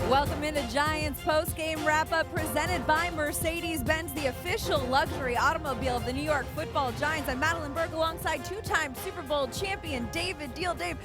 Welcome into Giants Postgame Wrap-Up presented by Mercedes-Benz, the official luxury automobile of the New York Football Giants. I'm Madelyn Burke alongside two-time Super Bowl champion David Diehl. Dave,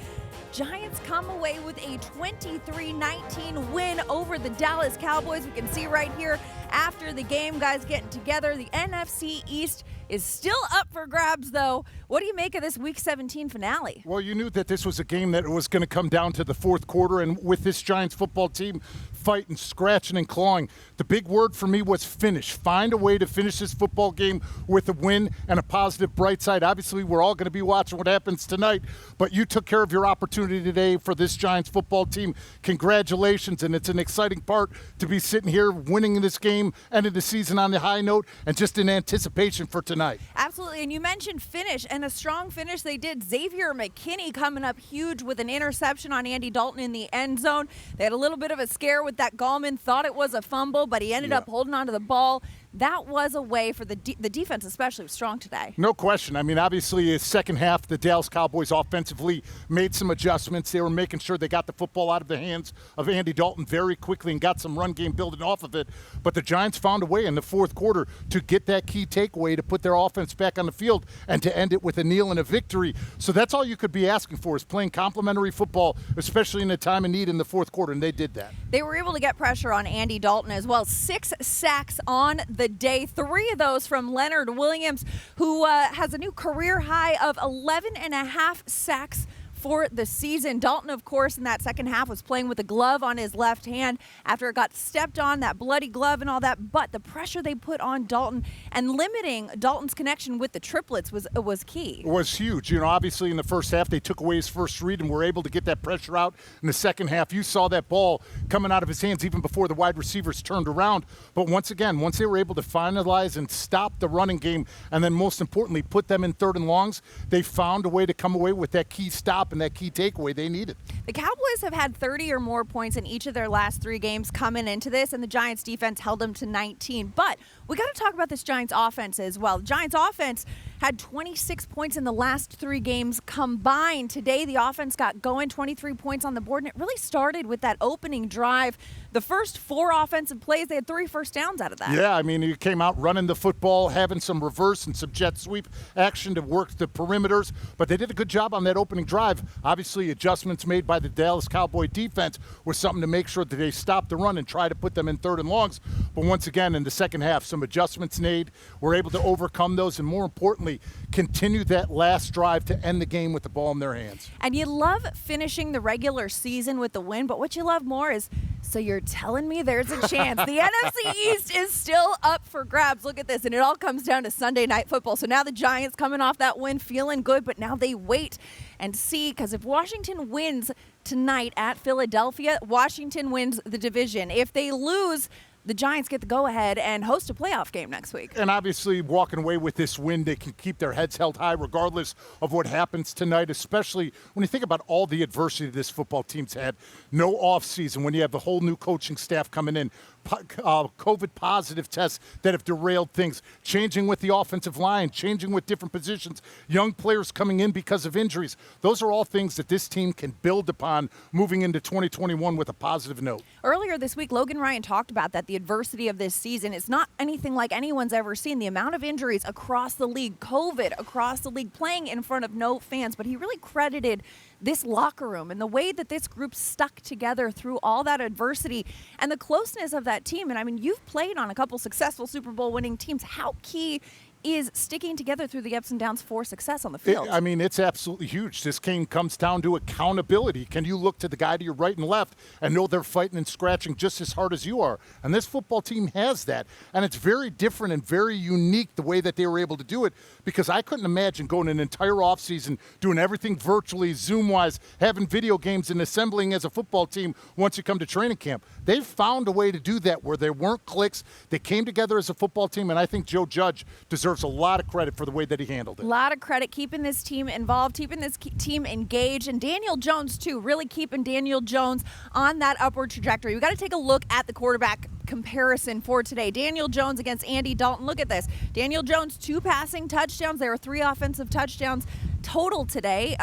Giants come away with a 23-19 win over the Dallas Cowboys. We can see right here after the game, guys getting together. The NFC East is still up for grabs, though. What do you make of this Week 17 finale? Well, you knew that this was a game that was going to come down to the fourth quarter, and with this Giants football team fighting, scratching, and clawing, the big word for me was finish. Find a way to finish this football game with a win and a positive bright side. Obviously, we're all going to be watching what happens tonight, but you took care of your opportunity today for this Giants football team. Congratulations, and it's an exciting part to be sitting here winning this game, ending the season on the high note, and just in anticipation for tonight. Absolutely, and you mentioned finish, and a strong finish they did. Xavier McKinney coming up huge with an interception on Andy Dalton in the end zone. They had a little bit of a scare with that. Gallman thought it was a fumble, but he ended up holding on to the ball. That was a way for the defense especially was strong today. No question. I mean, obviously, the second half, the Dallas Cowboys offensively made some adjustments. They were making sure they got the football out of the hands of Andy Dalton very quickly and got some run game building off of it. But the Giants found a way in the fourth quarter to get that key takeaway to put their offense back on the field and to end it with a kneel and a victory. So that's all you could be asking for is playing complimentary football, especially in a time of need in the fourth quarter, and they did that. They were able to get pressure on Andy Dalton as well. 6 sacks on the day, 3 of those from Leonard Williams, who has a new career high of 11.5 sacks for the season. Dalton, of course, in that second half was playing with a glove on his left hand after it got stepped on, that bloody glove and all that. But the pressure they put on Dalton and limiting Dalton's connection with the triplets was key. It was huge. You know, obviously in the first half they took away his first read and were able to get that pressure out. In the second half, you saw that ball coming out of his hands even before the wide receivers turned around. But once again, once they were able to finalize and stop the running game, and then most importantly put them in third and longs, they found a way to come away with that key stop and that key takeaway they needed. The Cowboys have had 30 or more points in each of their last 3 games coming into this, and the Giants defense held them to 19. But we got to talk about this Giants offense as well. The Giants offense had 26 points in the last 3 games combined. Today, the offense got going, 23 points on the board, and it really started with that opening drive. The first 4 offensive plays, they had 3 first downs out of that. Yeah, I mean, you came out running the football, having some reverse and some jet sweep action to work the perimeters, but they did a good job on that opening drive. Obviously, adjustments made by the Dallas Cowboy defense was something to make sure that they stopped the run and try to put them in third and longs. But once again, in the second half, some adjustments made. Were able to overcome those and, more importantly, continue that last drive to end the game with the ball in their hands. And you love finishing the regular season with the win, but what you love more is, so you're telling me there's a chance. The NFC East is still up for grabs. Look at this, and it all comes down to Sunday Night Football. So now the Giants coming off that win, feeling good, but now they wait and see, because if Washington wins tonight at Philadelphia, Washington wins the division. If they lose, the Giants get the go-ahead and host a playoff game next week. And obviously, walking away with this win, they can keep their heads held high regardless of what happens tonight, especially when you think about all the adversity this football team's had. No offseason, when you have the whole new coaching staff coming in, COVID positive tests that have derailed things, changing with the offensive line, changing with different positions, young players coming in because of injuries. Those are all things that this team can build upon moving into 2021 with a positive note. Earlier this week, Logan Ryan talked about that the adversity of this season is not anything like anyone's ever seen. The amount of injuries across the league, COVID across the league, playing in front of no fans, but he really credited this locker room and the way that this group stuck together through all that adversity and the closeness of that team. And I mean, you've played on a couple successful Super Bowl winning teams. How key is sticking together through the ups and downs for success on the field? I mean, it's absolutely huge. This game comes down to accountability. Can you look to the guy to your right and left and know they're fighting and scratching just as hard as you are? And this football team has that. And it's very different and very unique the way that they were able to do it, because I couldn't imagine going an entire offseason doing everything virtually, Zoom-wise, having video games and assembling as a football team once you come to training camp. They've found a way to do that where there weren't cliques. They came together as a football team, and I think Joe Judge deserves a lot of credit for the way that he handled it. A lot of credit, keeping this team involved, keeping this team engaged, and Daniel Jones, too, really keeping Daniel Jones on that upward trajectory. We got to take a look at the quarterback comparison for today. Daniel Jones against Andy Dalton. Look at this. Daniel Jones, 2 passing touchdowns. There were 3 offensive touchdowns total today.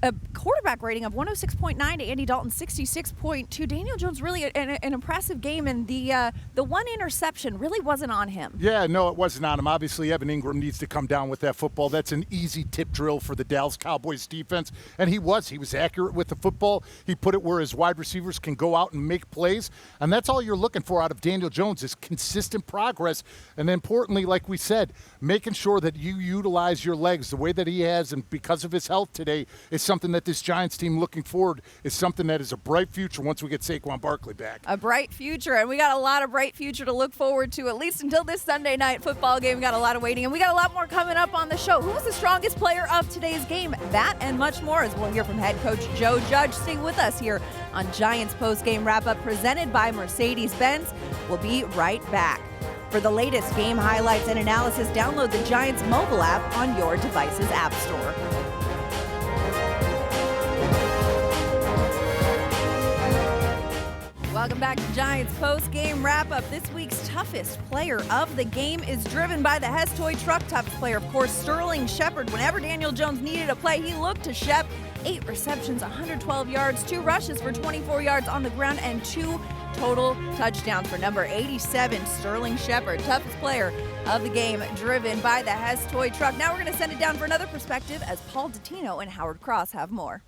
a quarterback rating of 106.9 to Andy Dalton's 66.2. Daniel Jones really an impressive game, and the one interception really wasn't on him. Yeah, no, it wasn't on him. Obviously, Evan Ingram needs to come down with that football. That's an easy tip drill for the Dallas Cowboys defense, and he was accurate with the football. He put it where his wide receivers can go out and make plays, and that's all you're looking for out of Daniel Jones is consistent progress, and importantly, like we said, making sure that you utilize your legs the way that he has, and because of his health today, is something that this Giants team looking forward is something that is a bright future once we get Saquon Barkley back. A bright future, and we got a lot of bright future to look forward to, at least until this Sunday night football game. We got a lot of waiting, and we got a lot more coming up on the show. Who was the strongest player of today's game? That and much more as we'll hear from head coach Joe Judge. Stay with us here on Giants Postgame Wrap-Up presented by Mercedes-Benz. We'll be right back. For the latest game highlights and analysis, download the Giants mobile app on your device's app store. Welcome back to Giants Post-Game Wrap-Up. This week's toughest player of the game is driven by the Hess Toy Truck. Toughest player, of course, Sterling Shepard. Whenever Daniel Jones needed a play, he looked to Shep. 8 receptions, 112 yards, 2 rushes for 24 yards on the ground, and 2 total touchdowns for number 87, Sterling Shepard. Toughest player of the game, driven by the Hess Toy Truck. Now we're going to send it down for another perspective as Paul Dottino and Howard Cross have more.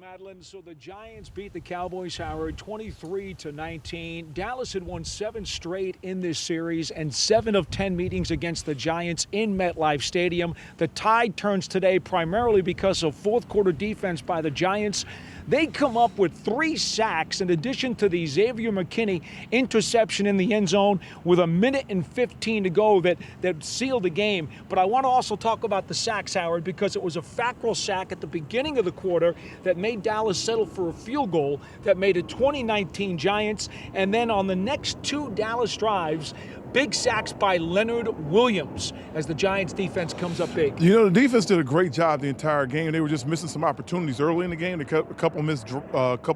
Madelyn. So the Giants beat the Cowboys, Howard, 23-19. Dallas had won 7 straight in this series and 7 of 10 meetings against the Giants in MetLife Stadium. The tide turns today primarily because of fourth quarter defense by the Giants. They come up with 3 sacks in addition to the Xavier McKinney interception in the end zone with 1:15 to go that sealed the game. But I want to also talk about the sacks, Howard, because it was a Fackrell sack at the beginning of the quarter that made Dallas settle for a field goal that made it 2019 Giants. And then on the next 2 Dallas drives, big sacks by Leonard Williams as the Giants defense comes up big. You know, the defense did a great job the entire game. They were just missing some opportunities early in the game. A couple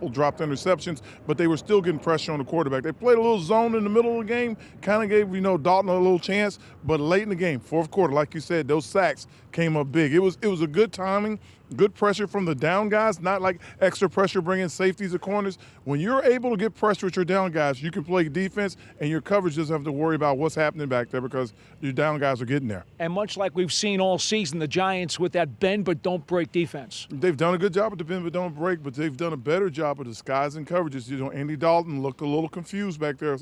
dropped interceptions, but they were still getting pressure on the quarterback. They played a little zone in the middle of the game, kind of gave, Dalton a little chance, but late in the game, fourth quarter, like you said, those sacks came up big. It was a good timing. Good pressure from the down guys, not like extra pressure bringing safeties or corners. When you're able to get pressure with your down guys, you can play defense, and your coverage doesn't have to worry about what's happening back there because your down guys are getting there. And much like we've seen all season, the Giants with that bend but don't break defense. They've done a good job with the bend but don't break, but they've done a better job of disguising coverages. Andy Dalton looked a little confused back there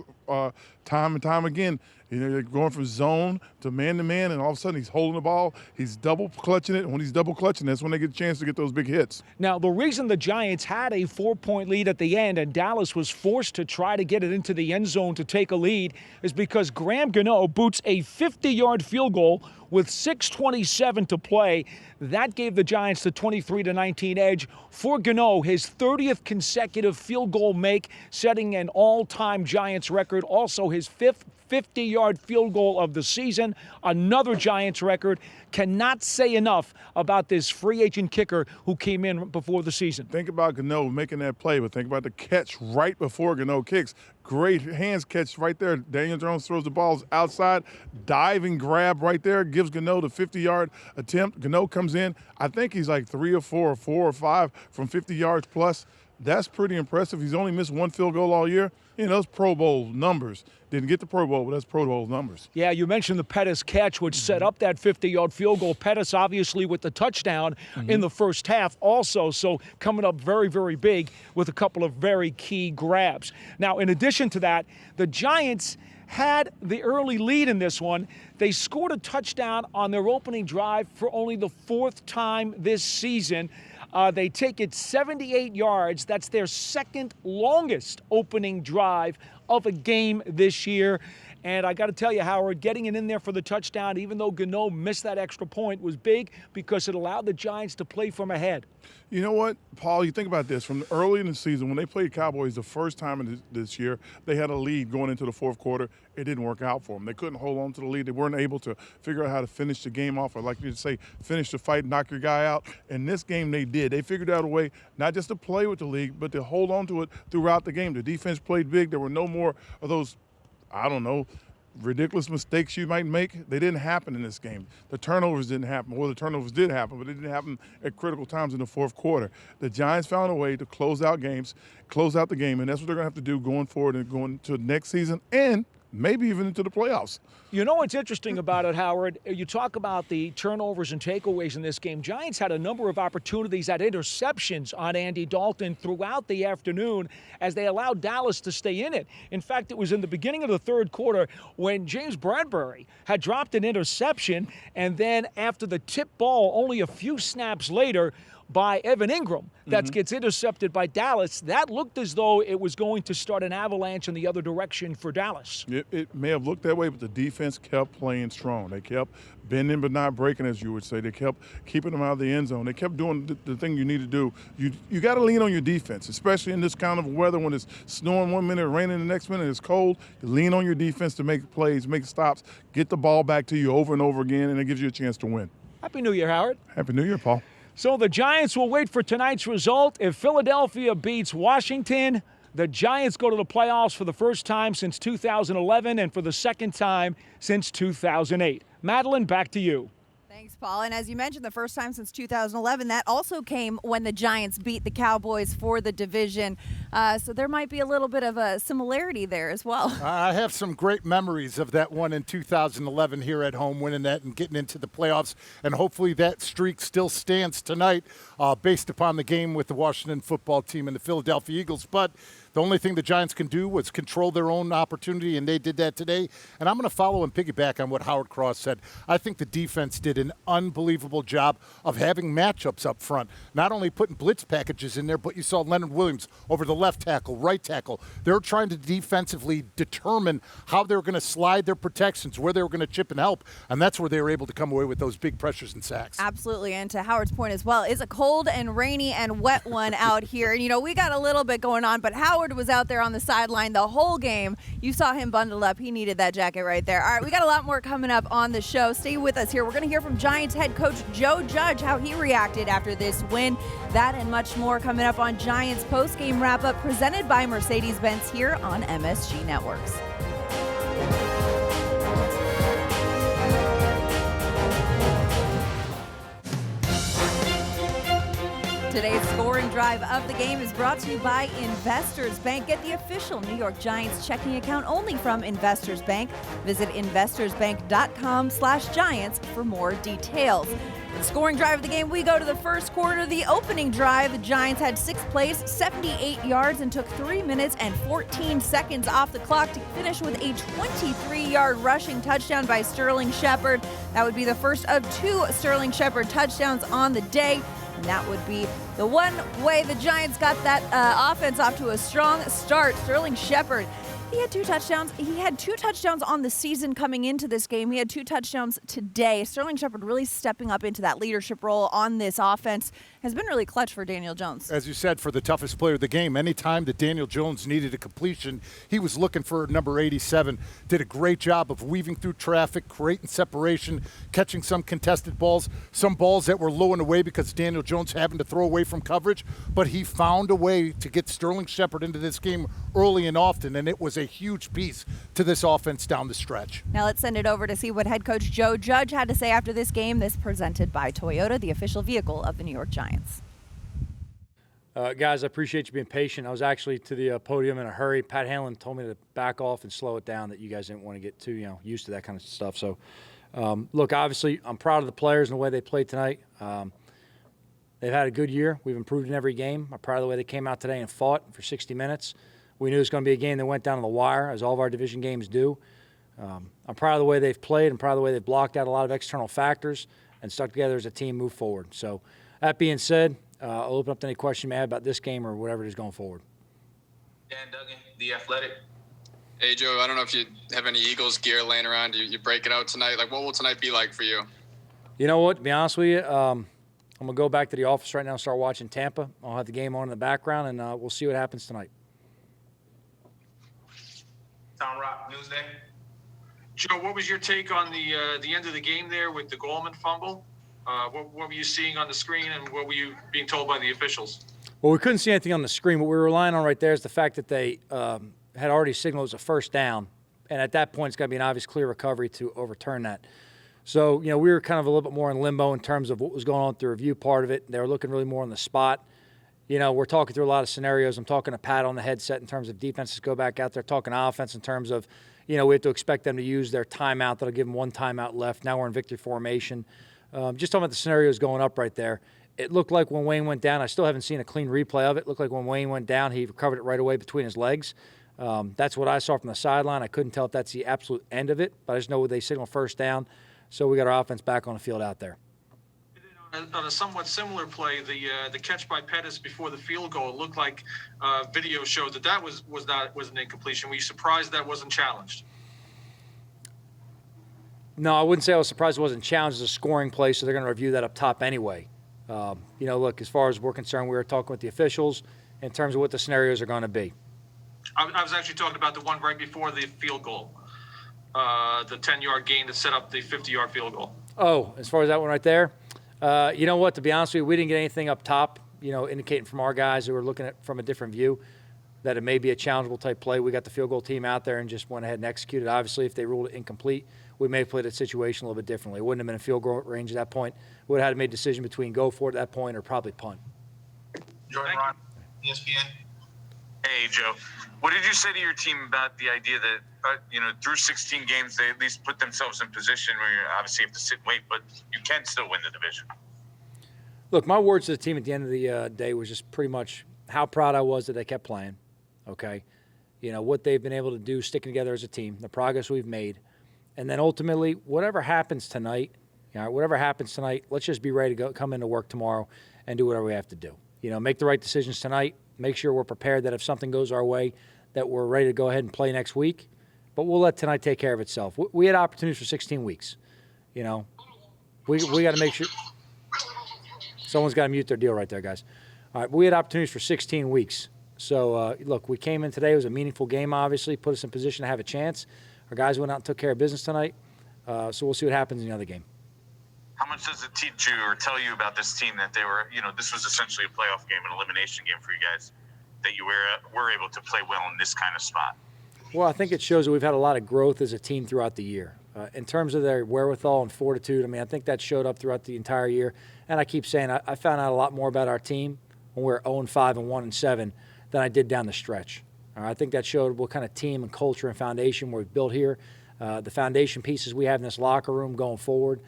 time and time again. They're going from zone to man-to-man, and all of a sudden he's holding the ball. He's double clutching it, and when he's double clutching, that's when they get a chance to get those big hits. Now, the reason the Giants had a 4-point lead at the end and Dallas was forced to try to get it into the end zone to take a lead is because Graham Gano boots a 50-yard field goal with 6:27 to play. That gave the Giants the 23-19 edge. For Gano, his 30th consecutive field goal make, setting an all-time Giants record, also his 5th 50-yard field goal of the season, another Giants record. Cannot say enough about this free agent kicker who came in before the season. Think about Gano making that play, but think about the catch right before Gano kicks. Great hands catch right there. Daniel Jones throws the balls outside, diving grab right there, gives Gano the 50-yard attempt. Gano comes in. I think he's like 3 or 4 or 4 or 5 from 50 yards plus. That's pretty impressive. He's only missed 1 field goal all year. Those Pro Bowl numbers. Didn't get the Pro Bowl, but that's Pro Bowl numbers. Yeah, you mentioned the Pettis catch, which set up that 50-yard field goal. Pettis, obviously, with the touchdown in the first half also, so coming up very, very big with a couple of very key grabs. Now, in addition to that, the Giants had the early lead in this one. They scored a touchdown on their opening drive for only the 4th time this season. They take it 78 yards. That's their 2nd longest opening drive of a game this year. And I got to tell you, Howard, getting it in there for the touchdown, even though Gano missed that extra point, was big because it allowed the Giants to play from ahead. You know what, Paul, you think about this. From early in the season, when they played Cowboys the first time this year, they had a lead going into the fourth quarter. It didn't work out for them. They couldn't hold on to the lead. They weren't able to figure out how to finish the game off, or like you say, finish the fight, knock your guy out. In this game, they did. They figured out a way not just to play with the lead, but to hold on to it throughout the game. The defense played big. There were no more of those, ridiculous mistakes you might make, they didn't happen in this game. The turnovers didn't happen. Well, the turnovers did happen, but they didn't happen at critical times in the fourth quarter. The Giants found a way to close out games, close out the game, and that's what they're going to have to do going forward and going to next season and maybe even into the playoffs. You know what's interesting about it, Howard? You talk about the turnovers and takeaways in this game. Giants had a number of opportunities at interceptions on Andy Dalton throughout the afternoon as they allowed Dallas to stay in it. In fact, it was in the beginning of the third quarter when James Bradbury had dropped an interception, and then after the tip ball, only a few snaps later, by Evan Ingram that gets intercepted by Dallas. That looked as though it was going to start an avalanche in the other direction for Dallas. It may have looked that way, but the defense kept playing strong. They kept bending but not breaking, as you would say. They kept keeping them out of the end zone. They kept doing the thing you need to do. You got to lean on your defense, especially in this kind of weather when it's snowing one minute, raining the next minute, it's cold. You lean on your defense to make plays, make stops, get the ball back to you over and over again, and it gives you a chance to win. Happy New Year, Howard. Happy New Year, Paul. So the Giants will wait for tonight's result. If Philadelphia beats Washington, the Giants go to the playoffs for the first time since 2011 and for the second time since 2008. Madelyn, back to you. Thanks, Paul. And as you mentioned, the first time since 2011, that also came when the Giants beat the Cowboys for the division. So there might be a little bit of a similarity there as well. I have some great memories of that one in 2011 here at home, winning that and getting into the playoffs. And hopefully that streak still stands tonight based upon the game with the Washington football team and the Philadelphia Eagles. But the only thing the Giants can do was control their own opportunity, and they did that today. And I'm going to follow and piggyback on what Howard Cross said. I think the defense did an unbelievable job of having matchups up front, not only putting blitz packages in there, but you saw Leonard Williams over the left tackle, right tackle. They're trying to defensively determine how they were going to slide their protections, where they were going to chip and help, and that's where they were able to come away with those big pressures and sacks. Absolutely, and to Howard's point as well, it's a cold and rainy and wet one out here. And, you know, we got a little bit going on, but Howard was out there on the sideline the whole game. You saw him bundled up. He needed that jacket right there. All right, we got a lot more coming up on the show. Stay with us here. We're going to hear from Giants head coach Joe Judge, how he reacted after this win. That and much more coming up on Giants Postgame Wrap-Up presented by Mercedes-Benz here on MSG Networks. Today's scoring drive of the game is brought to you by Investors Bank. Get the official New York Giants checking account only from Investors Bank. Visit investorsbank.com/Giants for more details. The scoring drive of the game, we go to the first quarter. The opening drive, the Giants had 6 plays, 78 yards, and took 3 minutes and 14 seconds off the clock to finish with a 23-yard rushing touchdown by Sterling Shepard. That would be the first of 2 Sterling Shepard touchdowns on the day. And that would be the one way the Giants got that offense off to a strong start. Sterling Shepard, he had 2 touchdowns. He had 2 touchdowns on the season coming into this game. He had 2 touchdowns today. Sterling Shepard really stepping up into that leadership role on this offense has been really clutch for Daniel Jones. As you said, for the toughest player of the game, anytime that Daniel Jones needed a completion, he was looking for number 87. Did a great job of weaving through traffic, creating separation, catching some contested balls, some balls that were low and away because Daniel Jones having to throw away from coverage. But he found a way to get Sterling Shepard into this game early and often, and it was a huge piece to this offense down the stretch. Now let's send it over to see what head coach Joe Judge had to say after this game. This presented by Toyota, the official vehicle of the New York Giants. Guys, I appreciate you being patient. I was actually to the podium in a hurry. Pat Hanlon told me to back off and slow it down, that you guys didn't want to get too used to that kind of stuff. So, look, obviously I'm proud of the players and the way they played tonight. They've had a good year. We've improved in every game. I'm proud of the way they came out today and fought for 60 minutes. We knew it was going to be a game that went down to the wire, as all of our division games do. I'm proud of the way they've played. I'm proud of the way they've blocked out a lot of external factors and stuck together as a team, move forward. So that being said, I'll open up to any question you may have about this game or whatever it is going forward. Dan Duggan, The Athletic. Hey, Joe, I don't know if you have any Eagles gear laying around. You break it out tonight. Like, what will tonight be like for you? You know what? To be honest with you, I'm going to go back to the office right now and start watching Tampa. I'll have the game on in the background, and we'll see what happens tonight. Tom Rock, Newsday. Joe, what was your take on the end of the game there with the Gallman fumble? What were you seeing on the screen, and what were you being told by the officials? Well, we couldn't see anything on the screen. What we were relying on right there is the fact that they had already signaled it was a first down And at that point, it's got to be an obvious clear recovery to overturn that. So, we were kind of a little bit more in limbo in terms of what was going on with the review part of it. They were looking really more on the spot. We're talking through a lot of scenarios. I'm talking to Pat on the headset in terms of defenses go back out there, talking offense in terms of, we have to expect them to use their timeout. That'll give them one timeout left. Now we're in victory formation. Just talking about the scenarios going up right there. It looked like when Wayne went down, I still haven't seen a clean replay of it. It looked like when Wayne went down, he recovered it right away between his legs. That's what I saw from the sideline. I couldn't tell if that's the absolute end of it, but I just know they signal first down. So we got our offense back on the field out there. On a somewhat similar play, the catch by Pettis before the field goal, it looked like video showed that was an incompletion. Were you surprised that wasn't challenged? No, I wouldn't say I was surprised it wasn't challenged as a scoring play, so they're going to review that up top anyway. Look, as far as we're concerned, we were talking with the officials in terms of what the scenarios are going to be. I was actually talking about the one right before the field goal, the 10-yard gain that set up the 50-yard field goal. Oh, as far as that one right there? You know what? To be honest with you, we didn't get anything up top, indicating from our guys who were looking at from a different view that it may be a challengeable type play. We got the field goal team out there and just went ahead and executed. Obviously, if they ruled it incomplete, we may have played that situation a little bit differently. It wouldn't have been a field goal range at that point. We would have had to make a decision between go for it at that point or probably punt. Jordan Ron, ESPN. Hey, Joe. What did you say to your team about the idea that, through 16 games, they at least put themselves in position where you obviously have to sit and wait, but you can still win the division? Look, my words to the team at the end of the day was just pretty much how proud I was that they kept playing, okay? What they've been able to do sticking together as a team, the progress we've made, and then ultimately, whatever happens tonight, let's just be ready to come into work tomorrow and do whatever we have to do. Make the right decisions tonight, make sure we're prepared that if something goes our way, that we're ready to go ahead and play next week. But we'll let tonight take care of itself. We had opportunities for 16 weeks. We got to make sure. Someone's got to mute their deal right there, guys. All right, we had opportunities for 16 weeks. So, look, we came in today. It was a meaningful game, obviously, put us in position to have a chance. Our guys went out and took care of business tonight. So we'll see what happens in the other game. How much does it teach you or tell you about this team that they were, this was essentially a playoff game, an elimination game for you guys, that you were able to play well in this kind of spot? Well, I think it shows that we've had a lot of growth as a team throughout the year. In terms of their wherewithal and fortitude, I think that showed up throughout the entire year. And I keep saying I found out a lot more about our team when we were 0-5 and 1-7 than I did down the stretch. I think that showed what kind of team and culture and foundation we've built here. The foundation pieces we have in this locker room going forward,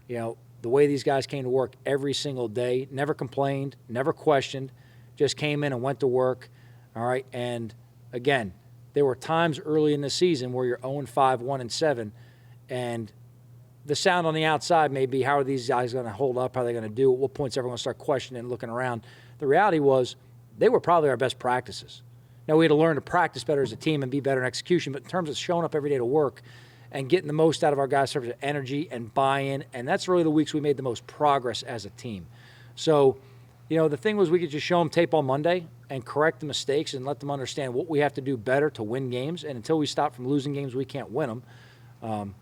the way these guys came to work every single day, never complained, never questioned, just came in and went to work, all right? And, again, there were times early in the season where you're 0-5, 1-7, and the sound on the outside may be, how are these guys going to hold up? How are they going to do? At what point's everyone going to start questioning and looking around? The reality was they were probably our best practices. Now, we had to learn to practice better as a team and be better in execution, but in terms of showing up every day to work and getting the most out of our guys' in terms of energy and buy-in, and that's really the weeks we made the most progress as a team. So, the thing was we could just show them tape on Monday and correct the mistakes and let them understand what we have to do better to win games, and until we stop from losing games, we can't win them.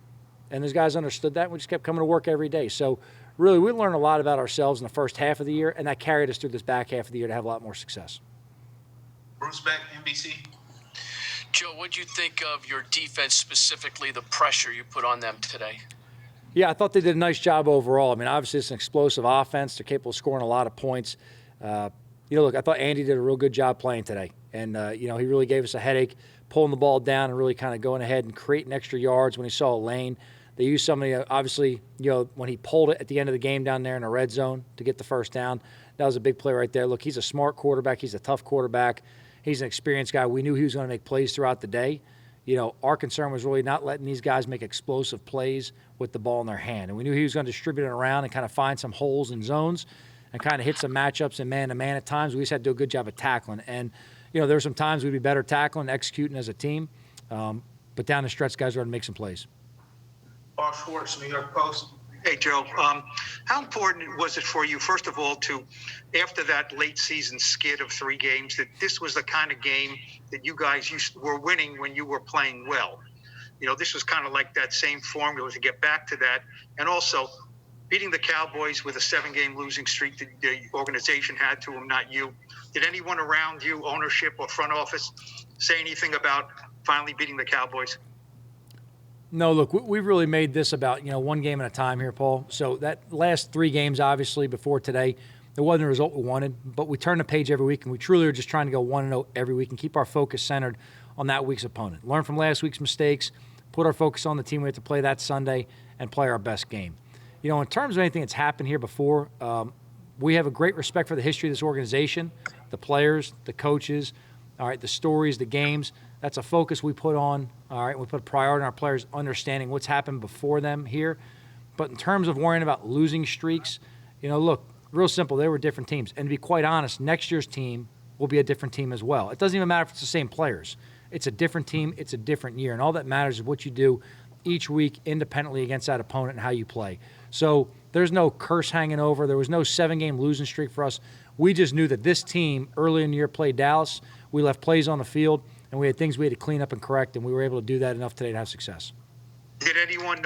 And those guys understood that, and we just kept coming to work every day. So, really, we learned a lot about ourselves in the first half of the year, and that carried us through this back half of the year to have a lot more success. Bruce Beck, NBC. Joe, what do you think of your defense, specifically the pressure you put on them today? Yeah, I thought they did a nice job overall. Obviously, it's an explosive offense. They're capable of scoring a lot of points. Look, I thought Andy did a real good job playing today. And, he really gave us a headache, pulling the ball down and really kind of going ahead and creating extra yards when he saw a lane. They used some of the, obviously, when he pulled it at the end of the game down there in the red zone to get the first down, that was a big play right there. Look, he's a smart quarterback. He's a tough quarterback. He's an experienced guy. We knew he was going to make plays throughout the day. Our concern was really not letting these guys make explosive plays with the ball in their hand. And we knew he was going to distribute it around and kind of find some holes and zones and kind of hit some matchups and man-to-man at times. We just had to do a good job of tackling. And, there were some times we'd be better tackling, executing as a team. But down the stretch, guys were going to make some plays. Paul Schwartz, New York Post. Hey, Joe. How important was it for you, first of all, to, after that late season skid of 3 games, that this was the kind of game that you guys were winning when you were playing well? This was kind of like that same formula to get back to that. And also, beating the Cowboys with a 7-game losing streak that the organization had to them, not you. Did anyone around you, ownership or front office, say anything about finally beating the Cowboys? No, look, we've really made this about, one game at a time here, Paul. So that last 3 games, obviously, before today, it wasn't the result we wanted, but we turn the page every week, and we truly are just trying to go 1-0 every week and keep our focus centered on that week's opponent. Learn from last week's mistakes, put our focus on the team we have to play that Sunday, and play our best game. In terms of anything that's happened here before, we have a great respect for the history of this organization, the players, the coaches, all right, the stories, the games. That's a focus we put on, all right? We put a priority on our players understanding what's happened before them here. But in terms of worrying about losing streaks, look, real simple, they were different teams. And to be quite honest, next year's team will be a different team as well. It doesn't even matter if it's the same players. It's a different team. It's a different year. And all that matters is what you do each week independently against that opponent and how you play. So there's no curse hanging over. There was no 7-game losing streak for us. We just knew that this team early in the year played Dallas. We left plays on the field, and we had things we had to clean up and correct, and we were able to do that enough today to have success. Did anyone,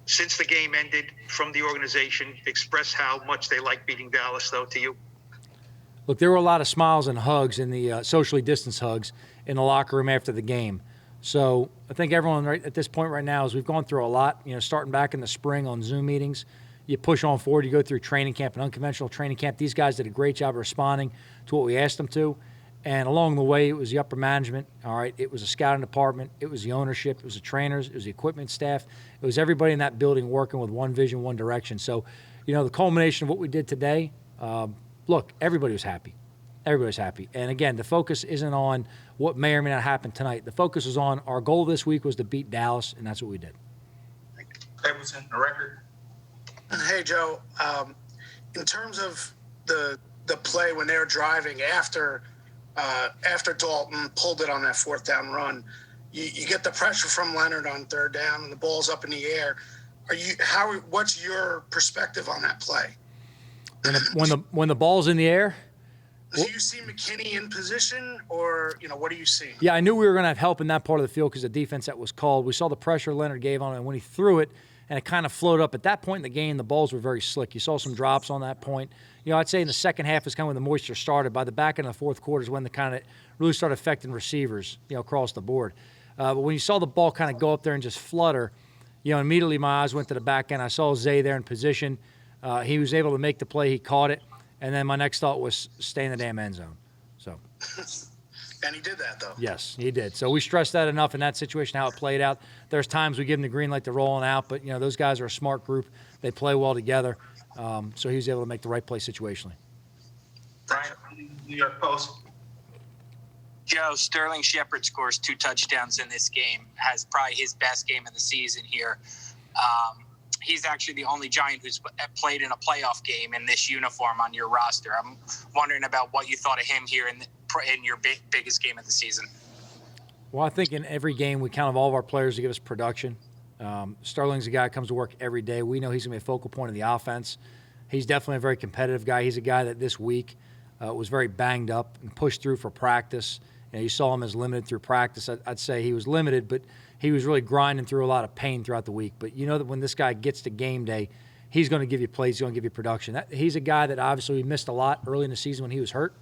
since the game ended from the organization, express how much they like beating Dallas, though, to you? Look, there were a lot of smiles and hugs in the socially distanced hugs in the locker room after the game. So I think everyone right at this point right now, as we've gone through a lot, starting back in the spring on Zoom meetings, you push on forward, you go through training camp and unconventional training camp. These guys did a great job of responding to what we asked them to. And along the way, it was the upper management, all right? It was the scouting department. It was the ownership. It was the trainers. It was the equipment staff. It was everybody in that building working with one vision, one direction. So, the culmination of what we did today, look, everybody was happy. Everybody was happy. And, again, the focus isn't on what may or may not happen tonight. The focus is on our goal this week was to beat Dallas, and that's what we did. Stapleton, the record. Hey, Joe. In terms of the play when they were driving after Dalton pulled it on that 4th down run, you get the pressure from Leonard on 3rd down and the ball's up in the air. What's your perspective on that play? When the ball's in the air? Do you see McKinney in position, or what do you see? Yeah, I knew we were going to have help in that part of the field because the defense that was called. We saw the pressure Leonard gave on it, and when he threw it, and it kind of floated up. At that point in the game, the balls were very slick. You saw some drops on that point. I'd say in the second half is kind of when the moisture started. By the back end of the 4th quarter is when the kind of really started affecting receivers, across the board. But when you saw the ball kind of go up there and just flutter, immediately my eyes went to the back end. I saw Zay there in position. He was able to make the play. He caught it. And then my next thought was stay in the damn end zone. So. And he did that, though. Yes, he did. So we stressed that enough in that situation, how it played out. There's times we give him the green light to rolling out, but, those guys are a smart group. They play well together. So he was able to make the right play situationally. Brian, New York Post. Joe, Sterling Shepard scores 2 touchdowns in this game, has probably his best game of the season here. He's actually the only Giant who's played in a playoff game in this uniform on your roster. I'm wondering about what you thought of him here in your biggest game of the season. Well, I think in every game we count all of our players to give us production. Sterling's a guy who comes to work every day. We know he's going to be a focal point of the offense. He's definitely a very competitive guy. He's a guy that this week was very banged up and pushed through for practice. You saw him as limited through practice. I'd say he was limited, but he was really grinding through a lot of pain throughout the week. But you know that when this guy gets to game day, he's going to give you plays, he's going to give you production. He's a guy that obviously we missed a lot early in the season when he was hurt.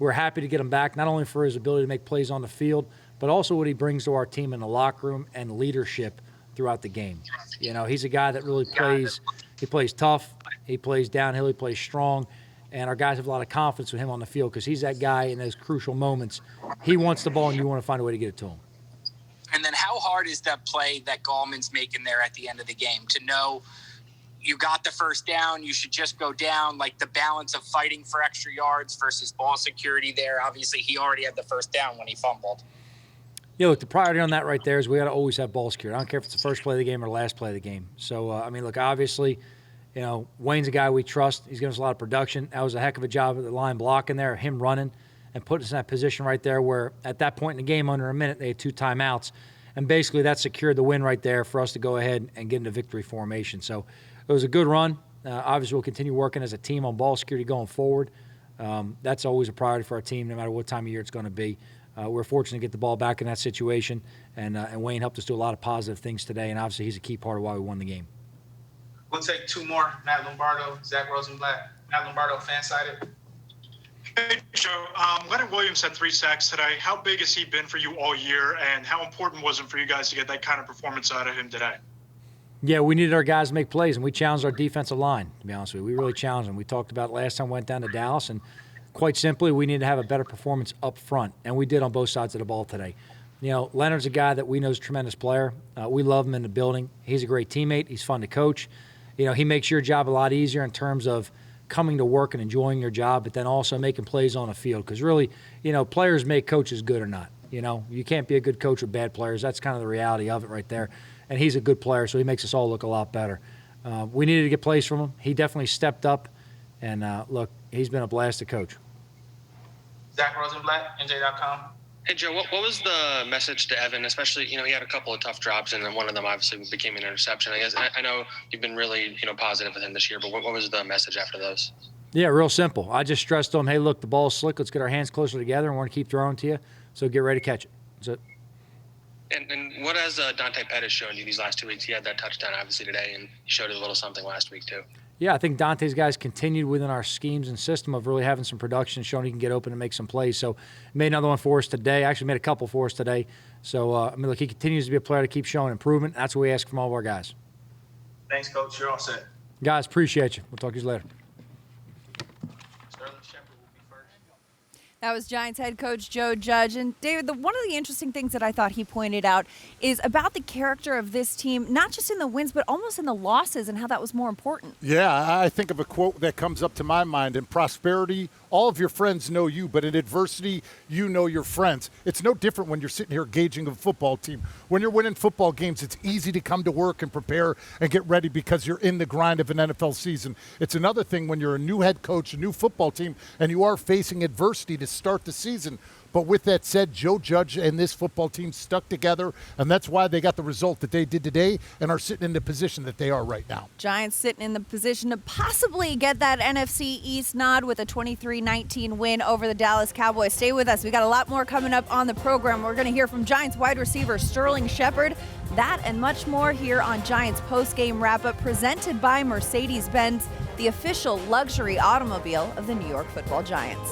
We're happy to get him back, not only for his ability to make plays on the field, but also what he brings to our team in the locker room and leadership throughout the game. He's a guy that really plays. He plays tough. He plays downhill. He plays strong. And our guys have a lot of confidence with him on the field because he's that guy in those crucial moments. He wants the ball, and you want to find a way to get it to him. And then how hard is that play that Gallman's making there at the end of the game to know you got the 1st down, you should just go down, like the balance of fighting for extra yards versus ball security there? Obviously, he already had the 1st down when he fumbled. Yeah, look, the priority on that right there is we got to always have ball security. I don't care if it's the first play of the game or the last play of the game. So, look, obviously, Wayne's a guy we trust. He's given us a lot of production. That was a heck of a job at the line blocking there, him running and putting us in that position right there where at that point in the game, under a minute, they had 2 timeouts. And basically that secured the win right there for us to go ahead and get into victory formation. So it was a good run. Obviously, we'll continue working as a team on ball security going forward. That's always a priority for our team, no matter what time of year it's going to be. We're fortunate to get the ball back in that situation, and Wayne helped us do a lot of positive things today, and obviously he's a key part of why we won the game. We'll take 2 more. Matt Lombardo, Zach Rosenblatt. Matt Lombardo, fan-sided. Hey, Joe. Leonard Williams had 3 sacks today. How big has he been for you all year, and how important was it for you guys to get that kind of performance out of him today? Yeah, we needed our guys to make plays, and we challenged our defensive line, to be honest with you. We really challenged them. We talked about it last time we went down to Dallas, and quite simply, we need to have a better performance up front, and we did on both sides of the ball today. You know, Leonard's a guy that we know is a tremendous player. We love him in the building. He's a great teammate. He's fun to coach. You know, he makes your job a lot easier in terms of coming to work and enjoying your job, but then also making plays on the field. Because really, you know, players make coaches good or not. You know, you can't be a good coach with bad players. That's kind of the reality of it right there. And he's a good player, so he makes us all look a lot better. We needed to get plays from him. He definitely stepped up. And, look, he's been a blast to coach. Zach Rosenblatt, NJ.com. Hey, Joe, what was the message to Evan, especially, you know, he had a couple of tough drops, and then one of them obviously became an interception. I guess I know you've been really, you know, positive with him this year, but what was the message after those? Yeah, real simple. I just stressed to him, hey, look, the ball's slick. Let's get our hands closer together, and we're going to keep throwing to you, so get ready to catch it. That's it. And what has Dante Pettis shown you these last 2 weeks? He had that touchdown, obviously, today, and he showed us a little something last week, too. Yeah, I think Dante's guys continued within our schemes and system of really having some production, showing he can get open and make some plays. So made another one for us today. Actually made a couple for us today. So, I mean, look, he continues to be a player to keep showing improvement. That's what we ask from all of our guys. Thanks, Coach. You're all set. Guys, appreciate you. We'll talk to you later. That was Giants head coach Joe Judge. And David, one of the interesting things that I thought he pointed out is about the character of this team, not just in the wins, but almost in the losses and how that was more important. Yeah, I think of a quote that comes up to my mind. In prosperity, all of your friends know you, but in adversity, you know your friends. It's no different when you're sitting here gauging a football team. When you're winning football games, it's easy to come to work and prepare and get ready because you're in the grind of an NFL season. It's another thing when you're a new head coach, a new football team, and you are facing adversity to start the season. But with that said, Joe Judge and this football team stuck together, and that's why they got the result that they did today and are sitting in the position that they are right now. Giants sitting in the position to possibly get that NFC East nod with a 23-19 win over the Dallas Cowboys. Stay with us. We got a lot more coming up on the program. We're going to hear from Giants wide receiver Sterling Shepard. That and much more here on Giants Postgame Wrap-Up, presented by Mercedes-Benz, the official luxury automobile of the New York Football Giants.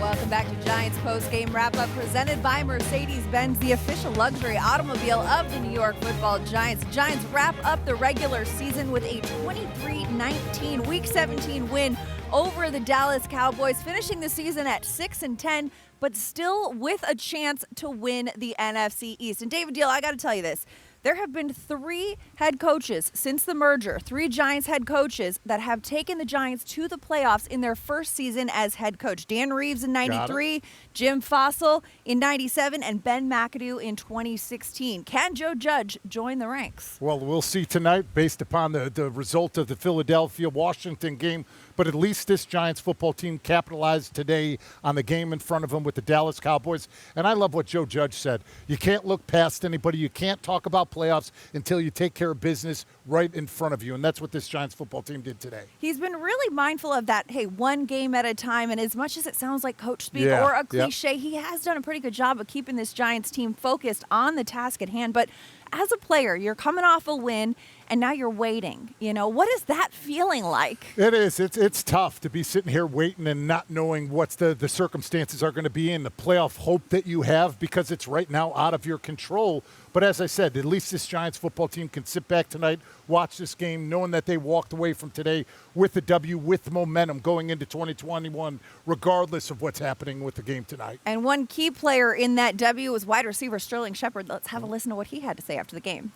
Welcome back to Giants Post-Game Wrap-Up, presented by Mercedes-Benz, the official luxury automobile of the New York Football Giants. Giants wrap up the regular season with a 23-19 Week 17 win over the Dallas Cowboys, finishing the season at 6-10, but still with a chance to win the NFC East. And David Diehl, I got to tell you this. There have been 3 head coaches since the merger, 3 Giants head coaches that have taken the Giants to the playoffs in their first season as head coach. Dan Reeves in 93, Jim Fossil in 97, and Ben McAdoo in 2016. Can Joe Judge join the ranks? Well, we'll see tonight based upon the result of the Philadelphia-Washington game. But at least this Giants football team capitalized today on the game in front of them with the Dallas Cowboys. And I love what Joe Judge said. You can't look past anybody. You can't talk about playoffs until you take care of business right in front of you. And that's what this Giants football team did today. He's been really mindful of that, hey, one game at a time. And as much as it sounds like coach speak or a cliche, he has done a pretty good job of keeping this Giants team focused on the task at hand. But as a player, you're coming off a win, and now you're waiting. You know, what is that feeling like? It is. It's tough to be sitting here waiting and not knowing what the circumstances are going to be and the playoff hope that you have, because it's right now out of your control. But as I said, at least this Giants football team can sit back tonight, watch this game, knowing that they walked away from today with the W, with momentum going into 2021, regardless of what's happening with the game tonight. And one key player in that W was wide receiver Sterling Shepard. Let's have a listen to what he had to say after the game.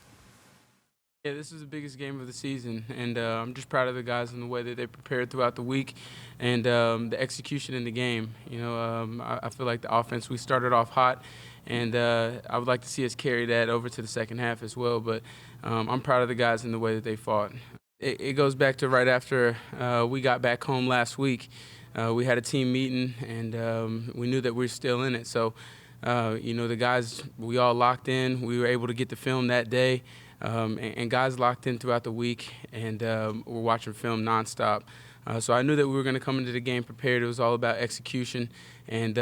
Yeah, this is the biggest game of the season, and I'm just proud of the guys and the way that they prepared throughout the week and the execution in the game. You know, I feel like the offense, we started off hot, and I would like to see us carry that over to the second half as well, but I'm proud of the guys and the way that they fought. It goes back to right after we got back home last week. We had a team meeting, and we knew that we were still in it. So, you know, the guys, we all locked in. We were able to get the film that day. And guys locked in throughout the week, and we're watching film nonstop. So I knew that we were going to come into the game prepared. It was all about execution, and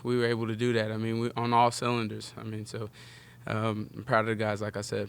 we were able to do that. I mean, we on all cylinders. I mean, so I'm proud of the guys, like I said.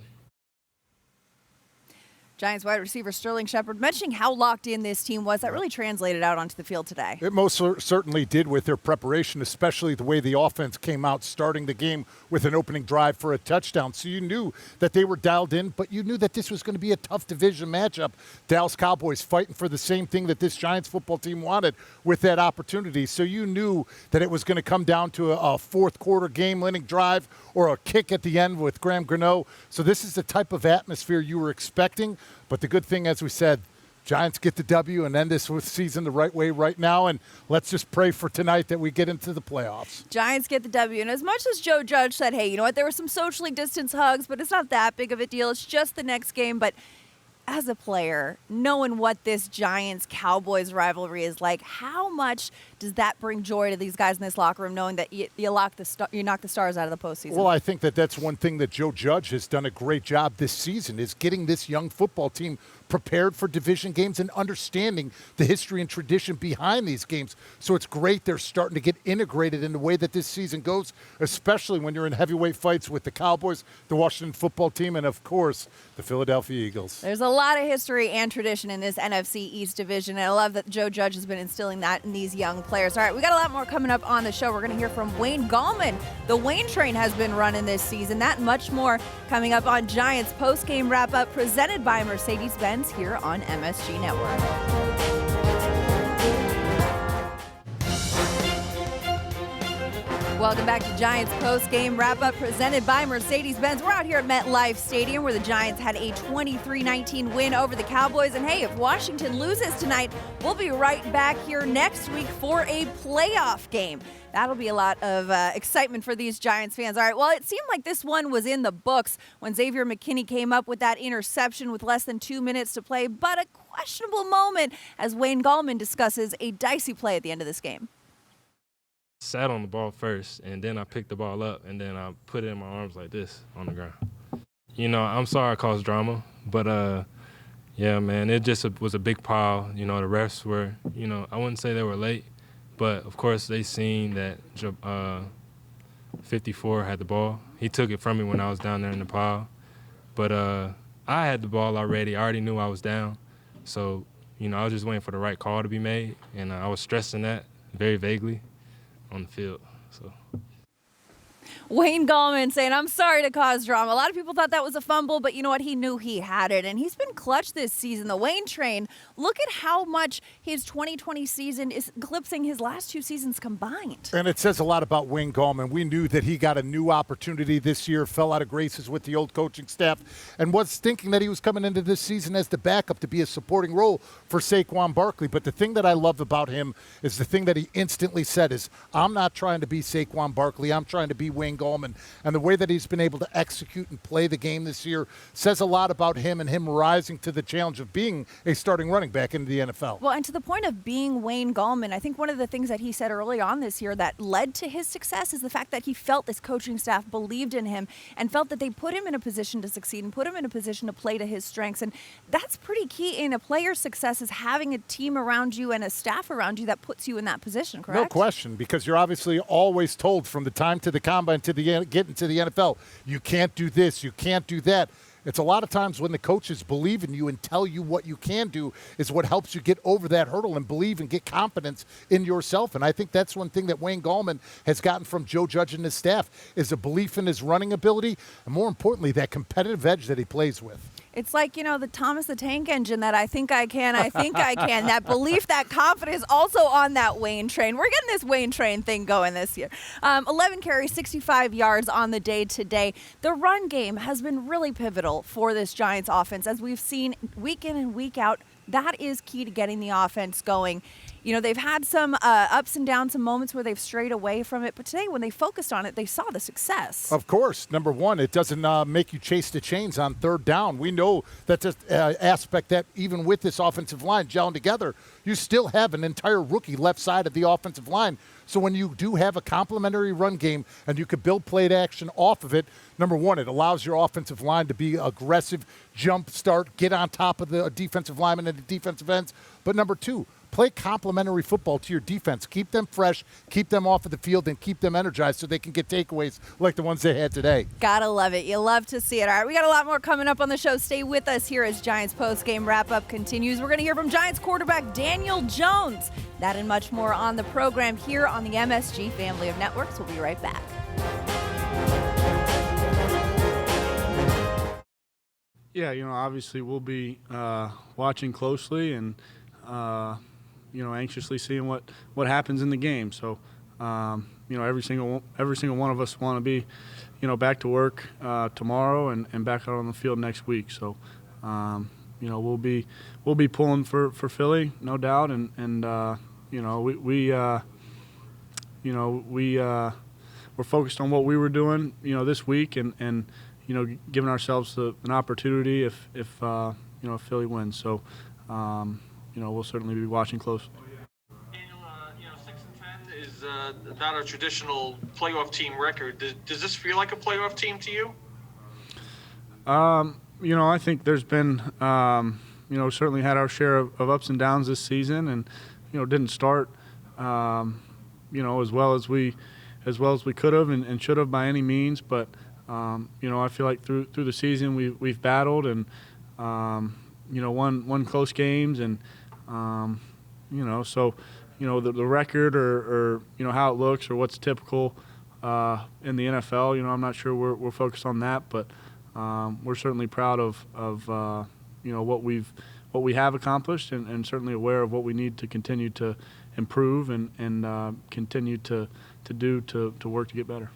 Giants wide receiver Sterling Shepard mentioning how locked in this team was. That really translated out onto the field today. It most certainly did with their preparation, especially the way the offense came out starting the game with an opening drive for a touchdown. So you knew that they were dialed in, but you knew that this was going to be a tough division matchup. Dallas Cowboys fighting for the same thing that this Giants football team wanted with that opportunity. So you knew that it was going to come down to a fourth quarter game-winning drive or a kick at the end with Graham Gano. So this is the type of atmosphere you were expecting. But the good thing, as we said, Giants get the W and end this season the right way right now. And let's just pray for tonight that we get into the playoffs. Giants get the W. And as much as Joe Judge said, hey, you know what, there were some socially distanced hugs, but it's not that big of a deal. It's just the next game. But as a player, knowing what this Giants-Cowboys rivalry is like, how much does that bring joy to these guys in this locker room, knowing that you knock the stars out of the postseason? Well, I think that's one thing that Joe Judge has done a great job this season, is getting this young football team prepared for division games and understanding the history and tradition behind these games. So it's great they're starting to get integrated in the way that this season goes, especially when you're in heavyweight fights with the Cowboys, the Washington football team, and, of course, the Philadelphia Eagles. There's a lot of history and tradition in this NFC East division, and I love that Joe Judge has been instilling that in these young players. All right, we got a lot more coming up on the show. We're going to hear from Wayne Gallman. The Wayne train has been running this season. That and much more coming up on Giants Postgame Wrap-Up presented by Mercedes-Benz here on MSG Network. Welcome back to Giants Post-Game Wrap-Up presented by Mercedes-Benz. We're out here at MetLife Stadium where the Giants had a 23-19 win over the Cowboys. And hey, if Washington loses tonight, we'll be right back here next week for a playoff game. That'll be a lot of excitement for these Giants fans. All right, well, it seemed like this one was in the books when Xavier McKinney came up with that interception with less than 2 minutes to play, but a questionable moment as Wayne Gallman discusses a dicey play at the end of this game. Sat on the ball first, and then I picked the ball up, and then I put it in my arms like this on the ground. You know, I'm sorry I caused drama, but, yeah, man, it just was a big pile. You know, the refs were, you know, I wouldn't say they were late, but, of course, they seen that 54 had the ball. He took it from me when I was down there in the pile. But I had the ball already. I already knew I was down. So, you know, I was just waiting for the right call to be made, and I was stressing that very vaguely on the field. So. Wayne Gallman saying, I'm sorry to cause drama. A lot of people thought that was a fumble, but you know what? He knew he had it, and he's been clutch this season. The Wayne train, look at how much his 2020 season is eclipsing his last two seasons combined. And it says a lot about Wayne Gallman. We knew that he got a new opportunity this year, fell out of graces with the old coaching staff, and was thinking that he was coming into this season as the backup to be a supporting role for Saquon Barkley. But the thing that I love about him is the thing that he instantly said is, I'm not trying to be Saquon Barkley. I'm trying to be Wayne Gallman. And the way that he's been able to execute and play the game this year says a lot about him and him rising to the challenge of being a starting running back in the NFL. Well, and to the point of being Wayne Gallman, I think one of the things that he said early on this year that led to his success is the fact that he felt this coaching staff believed in him and felt that they put him in a position to succeed and put him in a position to play to his strengths. And that's pretty key in a player's success, is having a team around you and a staff around you that puts you in that position, correct? No question, because you're obviously always told from the time to the combine to the getting to the NFL, you can't do this, you can't do that. It's a lot of times when the coaches believe in you and tell you what you can do is what helps you get over that hurdle and believe and get confidence in yourself. And I think that's one thing that Wayne Gallman has gotten from Joe Judge and his staff is a belief in his running ability and, more importantly, that competitive edge that he plays with. It's like, you know, the Thomas the Tank Engine, that I think I can. That belief, that confidence, also on that Wayne train. We're getting this Wayne train thing going this year. 11 carries, 65 yards on the day today. The run game has been really pivotal for this Giants offense, as we've seen week in and week out. That is key to getting the offense going. You know, they've had some ups and downs, some moments where they've strayed away from it. But today, when they focused on it, they saw the success. Of course. Number one, it doesn't make you chase the chains on third down. We know that's an aspect that even with this offensive line gelling together, you still have an entire rookie left side of the offensive line. So when you do have a complementary run game and you could build play action off of it, number one, it allows your offensive line to be aggressive, jump start, get on top of the defensive linemen and the defensive ends. But number two, play complementary football to your defense. Keep them fresh, keep them off of the field, and keep them energized so they can get takeaways like the ones they had today. Gotta love it. You love to see it. All right, we got a lot more coming up on the show. Stay with us here as Giants post-game wrap-up continues. We're going to hear from Giants quarterback Daniel Jones. That and much more on the program here on the MSG family of networks. We'll be right back. Yeah, obviously we'll be watching closely and, anxiously seeing what happens in the game. So, every single one of us want to be, back to work tomorrow and back out on the field next week. So, we'll be pulling for Philly, no doubt, and we're focused on what we were doing, this week and giving ourselves an opportunity if Philly wins. So, we'll certainly be watching closely. Daniel, 6-10 is not a traditional playoff team record. Does this feel like a playoff team to you? I think there's been, certainly had our share of ups and downs this season, and didn't start, as well as we could have and should have by any means, but. I feel like through the season we've battled and won close games and so the record or how it looks or what's typical in the NFL. I'm not sure we're focused on that, but we're certainly proud of what we have accomplished and certainly aware of what we need to continue to improve and continue to do to work to get better.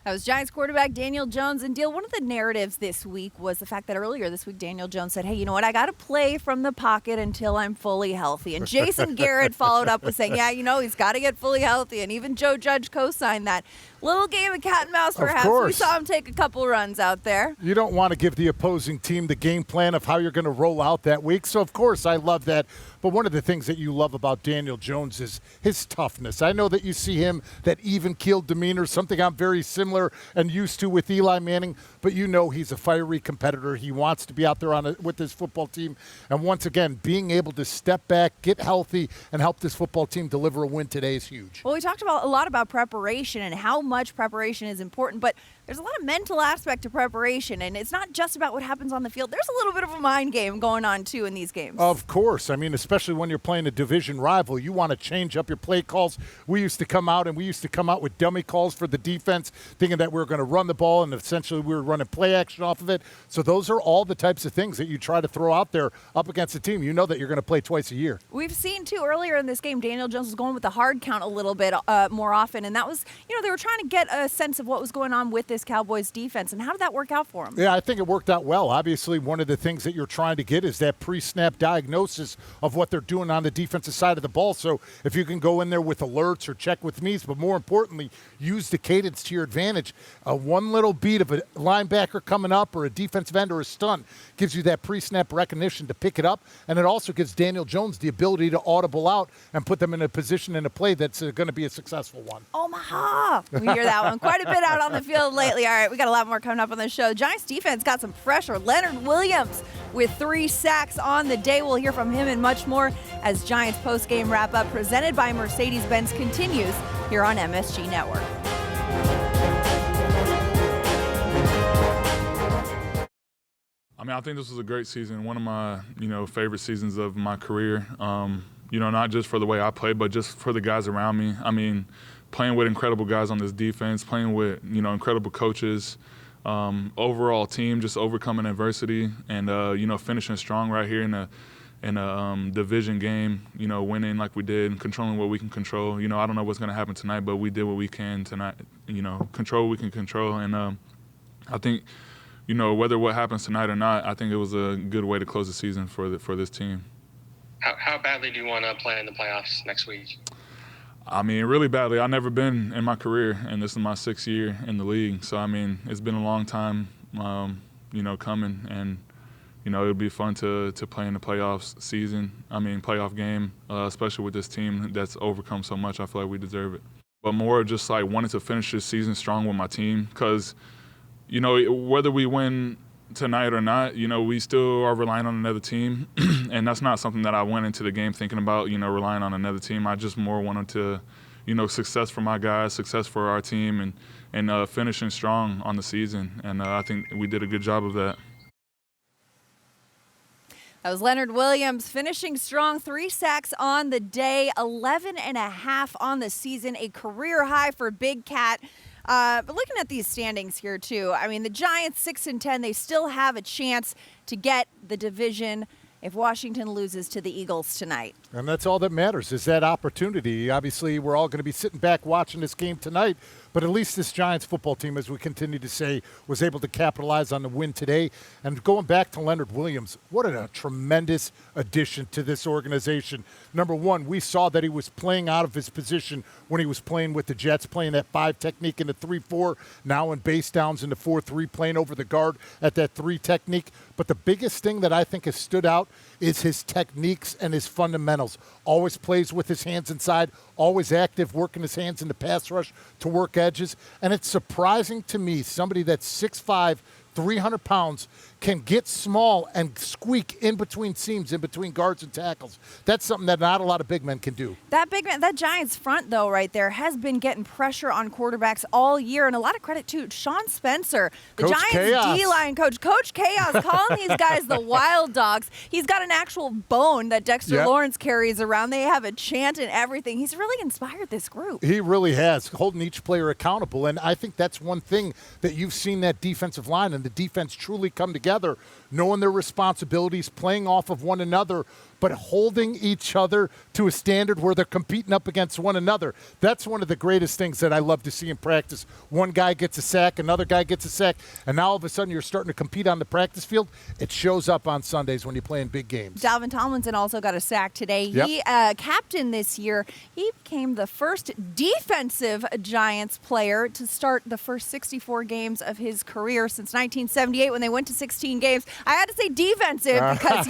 That was Giants quarterback Daniel Jones. And Diehl, one of the narratives this week was the fact that earlier this week Daniel Jones said, hey, you know what, I got to play from the pocket until I'm fully healthy. And Jason Garrett followed up with saying, yeah, he's got to get fully healthy. And even Joe Judge co-signed that. Little game of cat and mouse, perhaps. We saw him take a couple runs out there. You don't want to give the opposing team the game plan of how you're going to roll out that week. So, of course, I love that. But one of the things that you love about Daniel Jones is his toughness. I know that you see him, that even-keeled demeanor, something I'm very similar and used to with Eli Manning. But he's a fiery competitor. He wants to be out there with his football team. And once again, being able to step back, get healthy, and help this football team deliver a win today is huge. Well, we talked a lot about preparation and how much preparation is important, but there's a lot of mental aspect to preparation, and it's not just about what happens on the field. There's a little bit of a mind game going on, too, in these games. Of course. Especially when you're playing a division rival, you want to change up your play calls. We used to come out with dummy calls for the defense, thinking that we were going to run the ball, and essentially we were running play action off of it. So those are all the types of things that you try to throw out there up against a team. You know that you're going to play twice a year. We've seen, too, earlier in this game, Daniel Jones was going with the hard count a little bit more often, and that was, they were trying to get a sense of what was going on with this Cowboys defense, and how did that work out for him? Yeah, I think it worked out well. Obviously, one of the things that you're trying to get is that pre-snap diagnosis of what they're doing on the defensive side of the ball. So if you can go in there with alerts or check with me's, but more importantly, use the cadence to your advantage. One little beat of a linebacker coming up or a defensive end or a stunt gives you that pre-snap recognition to pick it up, and it also gives Daniel Jones the ability to audible out and put them in a position in a play that's going to be a successful one. Omaha! We hear that one quite a bit out on the field lately. All right, we got a lot more coming up on the show. Giants defense got some pressure. Leonard Williams with 3 sacks on the day. We'll hear from him and much more as Giants post-game wrap-up presented by Mercedes-Benz continues here on MSG Network. I think this was a great season, one of my, favorite seasons of my career. Not just for the way I played, but just for the guys around me. Playing with incredible guys on this defense, playing with, incredible coaches, overall team, just overcoming adversity and, finishing strong right here in a division game, winning like we did and controlling what we can control. I don't know what's going to happen tonight, but we did what we can tonight, control what we can control. And I think, whether what happens tonight or not, I think it was a good way to close the season for this team. How badly do you want to play in the playoffs next week? Really badly. I've never been in my career, and this is my 6th year in the league. So, it's been a long time, coming, and, it'll be fun to play in the playoffs season. Playoff game, especially with this team that's overcome so much. I feel like we deserve it. But more just like wanting to finish this season strong with my team because, whether we win tonight or not, we still are relying on another team, and that's not something that I went into the game thinking about, relying on another team. I just more wanted to, success for my guys, success for our team, and finishing strong on the season, and I think we did a good job of that. That was Leonard Williams finishing strong, 3 sacks on the day, 11.5 on the season, a career high for Big Cat. But looking at these standings here, too, I mean, the Giants 6-10, they still have a chance to get the division if Washington loses to the Eagles tonight. And that's all that matters is that opportunity. Obviously, we're all going to be sitting back watching this game tonight, but at least this Giants football team, as we continue to say, was able to capitalize on the win today. And going back to Leonard Williams, what a tremendous addition to this organization. Number one, we saw that he was playing out of his position when he was playing with the Jets, playing that 5 technique in the 3-4, now in base downs in the 4-3, playing over the guard at that 3 technique. But the biggest thing that I think has stood out is his techniques and his fundamentals. Always plays with his hands inside, always active, working his hands in the pass rush to work edges. And it's surprising to me, somebody that's 6'5", 300 pounds, can get small and squeak in between seams, in between guards and tackles. That's something that not a lot of big men can do. That Giants front, though, right there, has been getting pressure on quarterbacks all year, and a lot of credit to Sean Spencer, the Coach Giants Chaos. D-line coach. Coach Chaos, calling these guys the Wild Dogs. He's got an actual bone that Dexter Lawrence carries around. They have a chant and everything. He's really inspired this group. He really has, holding each player accountable, and I think that's one thing that you've seen that defensive line and the defense truly come together, knowing their responsibilities, playing off of one another, but holding each other to a standard where they're competing up against one another. That's one of the greatest things that I love to see in practice. One guy gets a sack, another guy gets a sack, and now all of a sudden you're starting to compete on the practice field. It shows up on Sundays when you play in big games. Dalvin Tomlinson also got a sack today. Yep. He, captain this year, he became the first defensive Giants player to start the first 64 games of his career since 1978 when they went to 16 games. I had to say defensive because,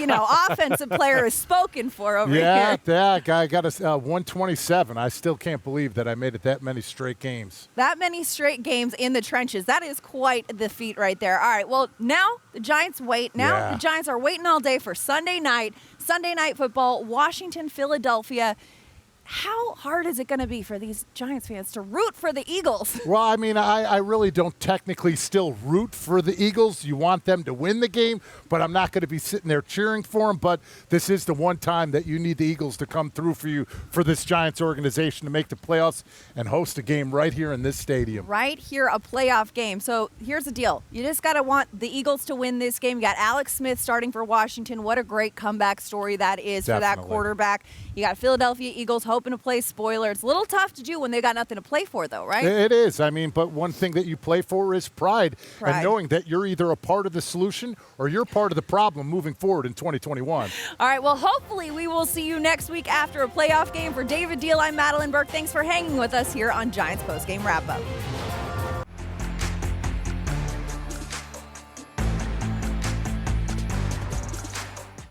offensive player is spoken for over here. Yeah, guy got us 127. I still can't believe that I made it that many straight games. That many straight games in the trenches. That is quite the feat right there. All right, well, now the Giants wait. Now the Giants are waiting all day for Sunday night football, Washington, Philadelphia. How hard is it going to be for these Giants fans to root for the Eagles? Well, I mean, I really don't technically still root for the Eagles. You want them to win the game, but I'm not going to be sitting there cheering for them. But this is the one time that you need the Eagles to come through for you, for this Giants organization to make the playoffs and host a game right here in this stadium. Right here, a playoff game. So here's the deal. You just got to want the Eagles to win this game. You got Alex Smith starting for Washington. What a great comeback story that is for that quarterback. You got Philadelphia Eagles hoping to play spoiler. It's a little tough to do when they got nothing to play for, though, right? It is. I mean, but one thing that you play for is pride. And knowing that you're either a part of the solution or you're part of the problem moving forward in 2021. All right, well, hopefully we will see you next week after a playoff game. For David Diehl, I'm Madelyn Burke. Thanks for hanging with us here on Giants Postgame Wrap-Up.